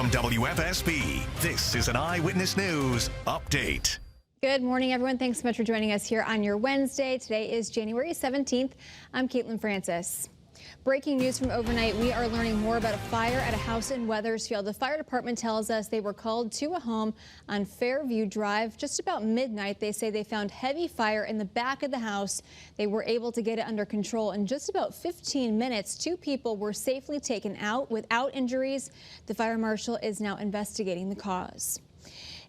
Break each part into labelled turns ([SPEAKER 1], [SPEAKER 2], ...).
[SPEAKER 1] From WFSB, this is an Eyewitness News Update.
[SPEAKER 2] Good morning, everyone. Thanks so much for joining us here on your Wednesday. Today is January 17th. I'm Caitlin Francis. Breaking news from overnight, we are learning more about a fire at a house in Weathersfield. The fire department tells us they were called to a home on Fairview Drive just about midnight. They say they found heavy fire in the back of the house. They were able to get it under control in just about 15 minutes. 2 people were safely taken out without injuries. The fire marshal is now investigating the cause.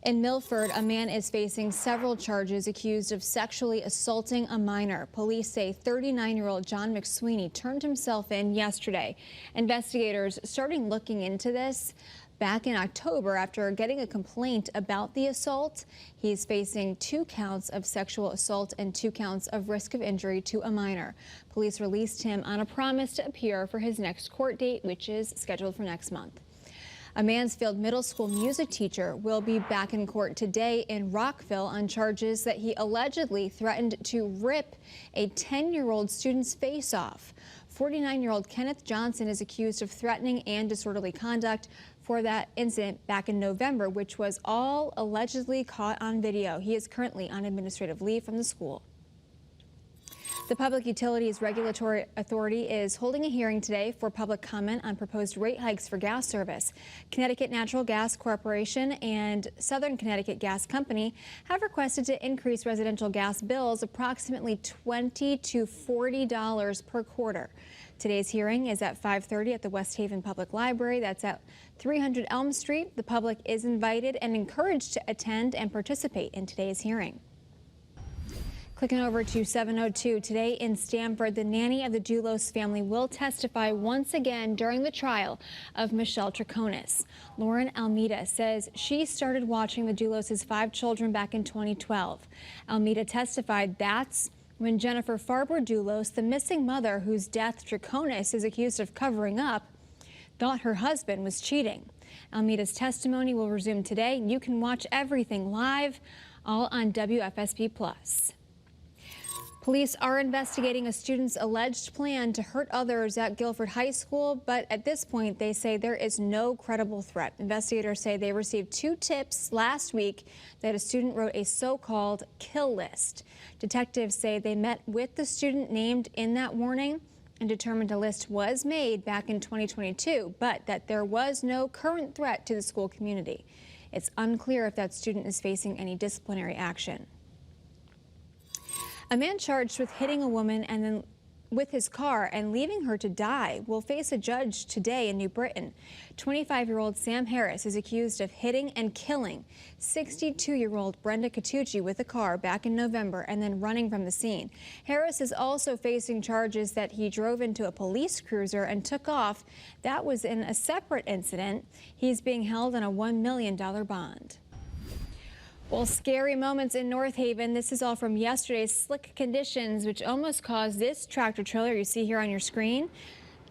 [SPEAKER 2] In Milford, a man is facing several charges accused of sexually assaulting a minor. Police say 39-year-old John McSweeney turned himself in yesterday. Investigators started looking into this back in October after getting a complaint about the assault. He's facing 2 counts of sexual assault and 2 counts of risk of injury to a minor. Police released him on a promise to appear for his next court date, which is scheduled for next month. A Mansfield Middle School music teacher will be back in court today in Rockville on charges that he allegedly threatened to rip a 10-year-old student's face off. 49-year-old Kenneth Johnson is accused of threatening and disorderly conduct for that incident back in November, which was all allegedly caught on video. He is currently on administrative leave from the school. The Public Utilities Regulatory Authority is holding a hearing today for public comment on proposed rate hikes for gas service. Connecticut Natural Gas Corporation and Southern Connecticut Gas Company have requested to increase residential gas bills approximately $20 to $40 per quarter. Today's hearing is at 5:30 at the West Haven Public Library. That's at 300 Elm Street. The public is invited and encouraged to attend and participate in today's hearing. Clicking over to 702, today in Stamford, the nanny of the Dulos family will testify once again during the trial of Michelle Troconis. Lauren Almeida says she started watching the Dulos' 5 children back in 2012. Almeida testified that's when Jennifer Farber Dulos, the missing mother whose death Troconis is accused of covering up, thought her husband was cheating. Almeida's testimony will resume today. You can watch everything live, all on WFSB+. Police are investigating a student's alleged plan to hurt others at Guilford High School, but at this point, they say there is no credible threat. Investigators say they received 2 tips last week that a student wrote a so-called kill list. Detectives say they met with the student named in that warning and determined a list was made back in 2022, but that there was no current threat to the school community. It's unclear if that student is facing any disciplinary action. A man charged with hitting a woman and then with his car and leaving her to die will face a judge today in New Britain. 25-year-old Sam Harris is accused of hitting and killing 62-year-old Brenda Catucci with a car back in November and then running from the scene. Harris is also facing charges that he drove into a police cruiser and took off. That was in a separate incident. He's being held on a $1 million bond. Well, scary moments in North Haven. This is all from yesterday's slick conditions, which almost caused this tractor trailer you see here on your screen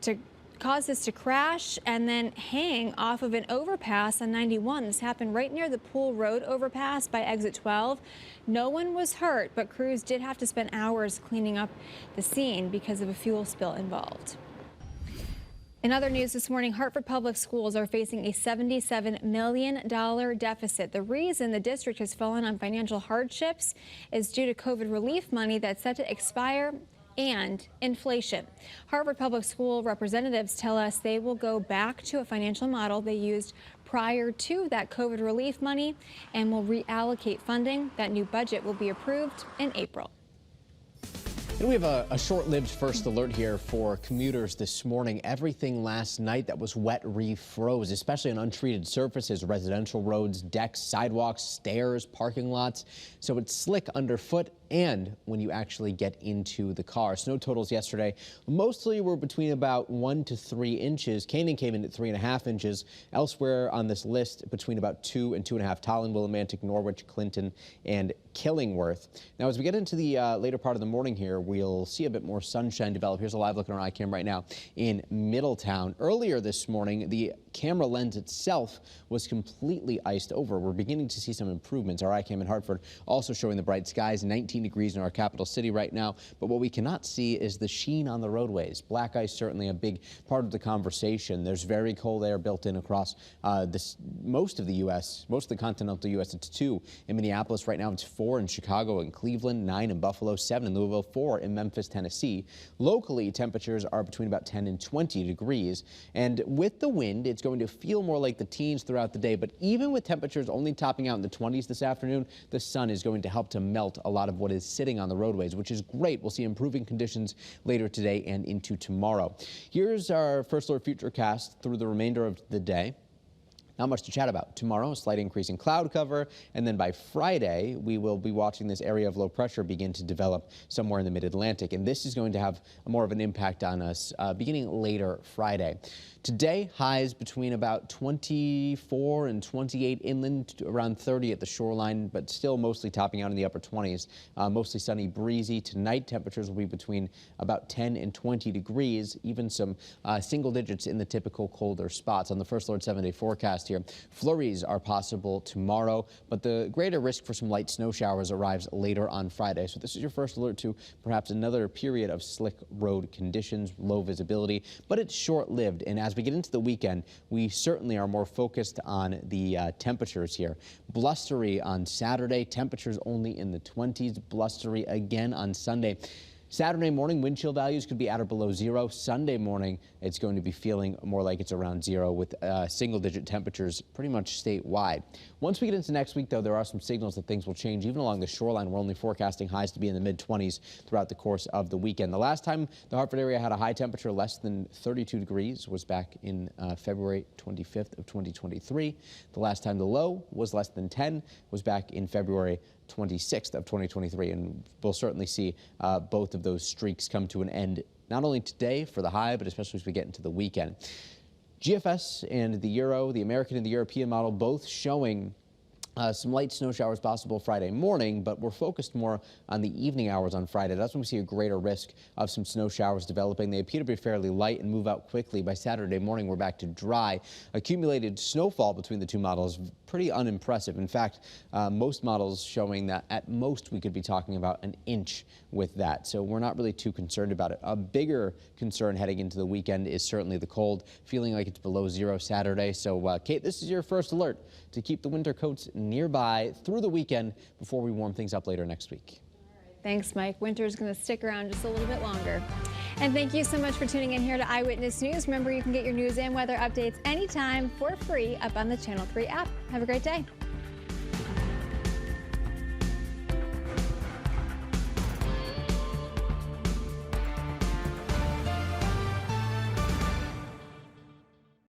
[SPEAKER 2] to cause this to crash and then hang off of an overpass on 91. This happened right near the Pool Road overpass by exit 12. No one was hurt, but crews did have to spend hours cleaning up the scene because of a fuel spill involved. In other news this morning, Hartford Public Schools are facing a $77 million deficit. The reason the district has fallen on financial hardships is due to COVID relief money that's set to expire and inflation. Hartford Public School representatives tell us they will go back to a financial model they used prior to that COVID relief money and will reallocate funding. That new budget will be approved in April.
[SPEAKER 3] And we have a short-lived first alert here for commuters this morning. Everything last night that was wet refroze, especially on untreated surfaces, residential roads, decks, sidewalks, stairs, parking lots. So it's slick underfoot and when you actually get into the car. Snow totals yesterday mostly were between about 1 to 3 inches. Canaan came in at 3.5 inches. Elsewhere on this list, between about 2 and 2.5, Tallinn, Willimantic, Norwich, Clinton, and Killingworth. Now, as we get into the later part of the morning here, we'll see a bit more sunshine develop. Here's a live look at our iCam right now in Middletown. Earlier this morning, the camera lens itself was completely iced over. We're beginning to see some improvements. Our iCam in Hartford also showing the bright skies, 19 degrees in our capital city right now. But what we cannot see is the sheen on the roadways. Black ice certainly a big part of the conversation. There's very cold air built in across most of the U.S., most of the continental U.S. It's 2 in Minneapolis right now. It's 4 in Chicago and Cleveland, 9 in Buffalo, 7 in Louisville, 4 in Memphis, Tennessee. Locally, temperatures are between about 10 and 20 degrees. And with the wind, it's going to feel more like the teens throughout the day. But even with temperatures only topping out in the 20s this afternoon, the sun is going to help to melt a lot of what is sitting on the roadways, which is great. We'll see improving conditions later today and into tomorrow. Here's our first alert futurecast through the remainder of the day. Not much to chat about. Tomorrow, a slight increase in cloud cover, and then by Friday, we will be watching this area of low pressure begin to develop somewhere in the mid-Atlantic, and this is going to have more of an impact on us beginning later Friday. Today, highs between about 24 and 28 inland, around 30 at the shoreline, but still mostly topping out in the upper 20s. Mostly sunny, breezy. Tonight, temperatures will be between about 10 and 20 degrees, even some single digits in the typical colder spots. On the First Alert 7-day forecast here, flurries are possible tomorrow, but the greater risk for some light snow showers arrives later on Friday. So this is your first alert to perhaps another period of slick road conditions, low visibility, but it's short-lived. And as we get into the weekend, we certainly are more focused on the temperatures here. Blustery on Saturday, temperatures only in the 20s, blustery again on Sunday. Saturday morning, wind chill values could be at or below 0. Sunday morning, it's going to be feeling more like it's around 0 with single-digit temperatures pretty much statewide. Once we get into next week, though, there are some signals that things will change. Even along the shoreline, we're only forecasting highs to be in the mid-20s throughout the course of the weekend. The last time the Hartford area had a high temperature less than 32 degrees was back in February 25th of 2023. The last time the low was less than 10 was back in February 26th of 2023, and we'll certainly see both of those streaks come to an end, not only today for the high, but especially as we get into the weekend. GFS and the Euro, the American and the European model, both showing some light snow showers possible Friday morning, but we're focused more on the evening hours on Friday. That's when we see a greater risk of some snow showers developing. They appear to be fairly light and move out quickly. By Saturday morning, we're back to dry. Accumulated snowfall between the two models, pretty unimpressive. In fact, most models showing that at most we could be talking about an inch with that. So we're not really too concerned about it. A bigger concern heading into the weekend is certainly the cold, feeling like it's below 0 Saturday. So Kate, this is your first alert to keep the winter coats nearby through the weekend before we warm things up later next week.
[SPEAKER 2] Thanks, Mike. Winter's going to stick around just a little bit longer. And thank you so much for tuning in here to Eyewitness News. Remember, you can get your news and weather updates anytime for free up on the Channel 3 app. Have a great day.